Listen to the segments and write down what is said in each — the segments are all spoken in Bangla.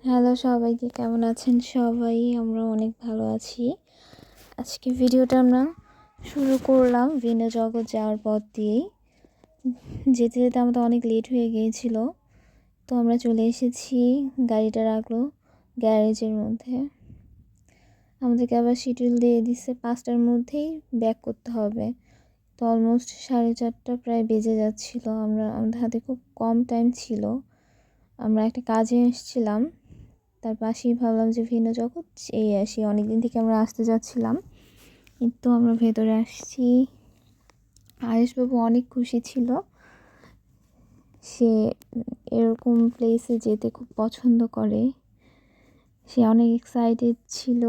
হ্যালো সবাইকে, কেমন আছেন সবাই? আমরা অনেক ভালো আছি। আজকে ভিডিওটা আমরা শুরু করলাম ভিন্ন জগৎ যাওয়ার পথ দিয়েই। যেতে যেতে আমাদের অনেক লেট হয়ে গিয়েছিল, তো আমরা চলে এসেছি। গাড়িটা রাখলো গ্যারেজের মধ্যে। আমাদেরকে আবার শিডিউল দিয়ে দিচ্ছে 5টার মধ্যেই ব্যাক করতে হবে। তো অলমোস্ট 4:30 প্রায় বেজে যাচ্ছিল। আমাদের হাতে খুব কম টাইম ছিল। আমরা একটা কাজে এসেছিলাম, তার পাশেই ভাবলাম যে ভিন্ন জগৎ এই আসি। অনেকদিন থেকে আমরা আসতে যাচ্ছিলাম, কিন্তু আমরা ভেতরে আসছি। আয়েশবাবু অনেক খুশি ছিল। সে এরকম প্লেসে যেতে খুব পছন্দ করে। সে অনেক এক্সাইটেড ছিল।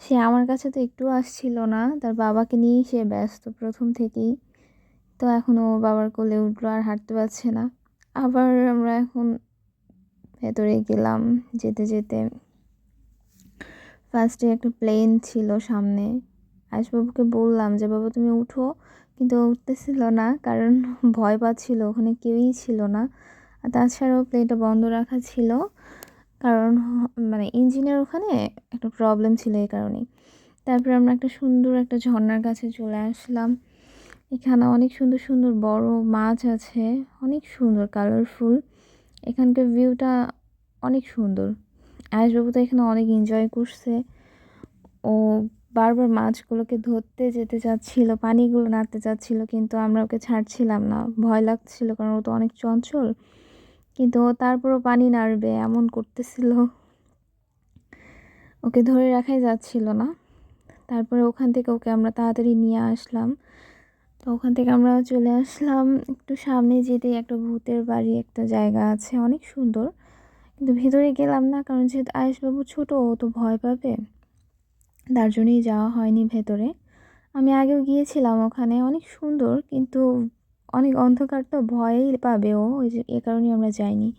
সে আমার কাছে তো একটু আসছিল না, তার বাবাকে নিয়েই সে ব্যস্ত প্রথম থেকেই। তো এখন ও বাবার কোলে উঠলো, আর হাঁটতে পারছে না। আবার আমরা এখন ভেতরে গেলাম। যেতে যেতে ফার্স্টে একটা প্লেন ছিল সামনে। আয়েশবাবুকে বললাম যে বাবা তুমি উঠো, কিন্তু ও উঠতেছিল না, কারণ ভয় পাচ্ছিল, ওখানে কেউই ছিল না। আর তাছাড়াও প্লেনটা বন্ধ রাখা ছিল, কারণ মানে ইঞ্জিনের ওখানে একটা প্রবলেম ছিল, এই কারণেই। তারপরে আমরা একটা সুন্দর একটা ঝর্ণার কাছে চলে আসলাম। এখানে অনেক সুন্দর সুন্দর বড় মাছ আছে, অনেক সুন্দর কালারফুল। এখানকার ভিউটা অনেক সুন্দর। আয়েশবাবু তো এখানে অনেক এনজয় করছে। ও বারবার মাছগুলোকে ধরতে যেতে চাচ্ছিল, পানিগুলো নাড়তে চাচ্ছিল, কিন্তু আমরা ওকে ছাড়ছিলাম না। ভয় লাগছিল, কারণ ও তো অনেক চঞ্চল। কিন্তু ও তারপরও পানি নাড়বে এমন করতেছিল, ওকে ধরে রাখাই যাচ্ছিল না। তারপরে ওখান থেকে ওকে আমরা তাড়াতাড়ি নিয়ে আসলাম। তো ওখান থেকে আমরা চলে আসলাম একটু সামনে যেতেই একটা ভূতের বাড়ি একটা জায়গা আছে, অনেক সুন্দর। কিন্তু ভেতরে গেলাম না, কারণ যেহেতু আয়েশবাবু ছোট, ও তো ভয় পাবে, তার জন্যই যাওয়া হয়নি ভেতরে। আমি আগেও গিয়েছিলাম ওখানে, অনেক সুন্দর, কিন্তু অনেক অন্ধকার, তো ভয়ই পাবে ও, ওই যে এ কারণেই আমরা যাইনি।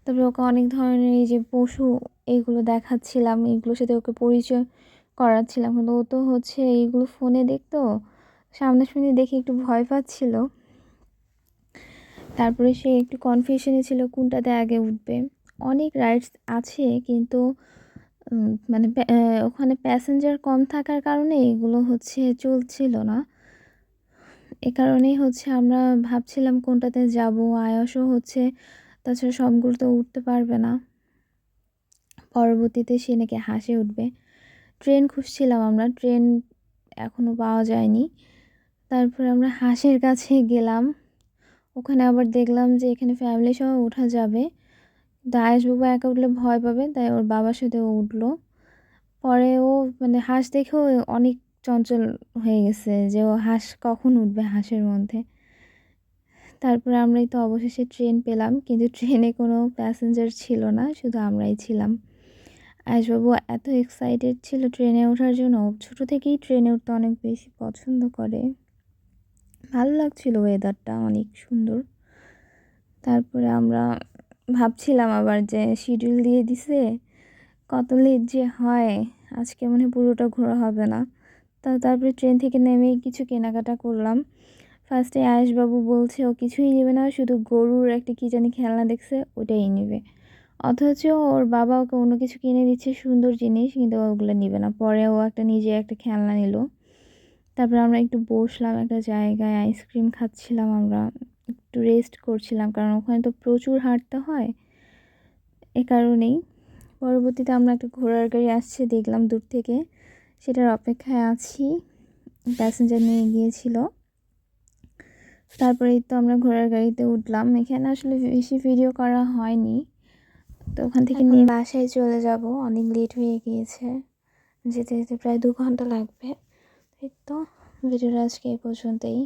তারপরে ওকে অনেক ধরনের এই যে পশু এইগুলো দেখাচ্ছিলাম, এইগুলোর সাথে ওকে পরিচয় করাচ্ছিলাম, কিন্তু ও তো হচ্ছে এইগুলো ফোনে দেখতো, সামনাসামনি দেখে একটু ভয় পাচ্ছিল। তারপরে সে একটু কনফিউশনে ছিল কোনটাতে আগে উঠবে। অনেক রাইডস আছে, কিন্তু মানে ওখানে প্যাসেঞ্জার কম থাকার কারণে এগুলো হচ্ছে চলছিল না। এ কারণেই হচ্ছে আমরা ভাবছিলাম কোনটাতে যাব। আয়াসও হচ্ছে, তাছাড়া সবগুলো তো উঠতে পারবে না। পরবর্তীতে সে নাকি হাঁসে উঠবে। ট্রেন খুঁজছিলাম আমরা, ট্রেন এখনও পাওয়া যায়নি। তারপরে আমরা হাঁসের কাছে গেলাম। ওখানে আবার দেখলাম যে এখানে ফ্যামিলি সহ ওঠা যাবে, কিন্তু আয়েশবাবু একা উঠলে ভয় পাবে, তাই ওর বাবার সাথে ও উঠলো। পরে ও মানে হাঁস দেখেও অনেক চঞ্চল হয়ে গেছে, যে ও হাঁস কখন উঠবে হাঁসের মধ্যে। তারপরে আমরাই তো অবশেষে ট্রেন পেলাম, কিন্তু ট্রেনে কোনো প্যাসেঞ্জার ছিল না, শুধু আমরাই ছিলাম। আয়েশবাবু এত এক্সাইটেড ছিল ট্রেনে ওঠার জন্য, ছোটো থেকেই ট্রেনে উঠতে অনেক বেশি পছন্দ করে। ভালো লাগছিল, ওয়েদারটা অনেক সুন্দর। তারপরে আমরা ভাবছিলাম আবার যে শিডিউল দিয়ে দিছে, কত লেট যে হয়, আজকে মনে হয় পুরোটা ঘোরা হবে না। তারপরে ট্রেন থেকে নেমেই কিছু কেনাকাটা করলাম। ফার্স্টে আয়েশবাবু বলছে ও কিছুই নেবে না, শুধু গরুর একটা কী জানি খেলনা দেখছে, ওটাই নেবে। অথচ ওর বাবা ওকে অন্য কিছু কিনে দিচ্ছে, সুন্দর জিনিস, কিন্তু ওগুলো নেবে না। পরে ও নিজে একটা খেলনা নিল। তারপরে আমরা একটু বসলাম একটা জায়গায়, আইসক্রিম খাচ্ছিলাম, আমরা একটু রেস্ট করছিলাম, কারণ ওখানে তো প্রচুর হাঁটতে হয়, এ কারণেই। পরবর্তীতে আমরা একটা ঘোড়ার গাড়ি আসছে দেখলাম দূর থেকে, সেটার অপেক্ষায় আছি। প্যাসেঞ্জার নিয়ে গিয়েছিল। তারপরেই তো আমরা ঘোড়ার গাড়িতে উঠলাম। এখানে আসলে বেশি ভিডিও করা হয়নি। তো ওখান থেকে নিয়ে বাসায় চলে যাব, অনেক লেট হয়ে গিয়েছে, যেতে যেতে প্রায় 2 ঘন্টা লাগবে। এই তো ভিডিওটা আজকে এই পর্যন্তই।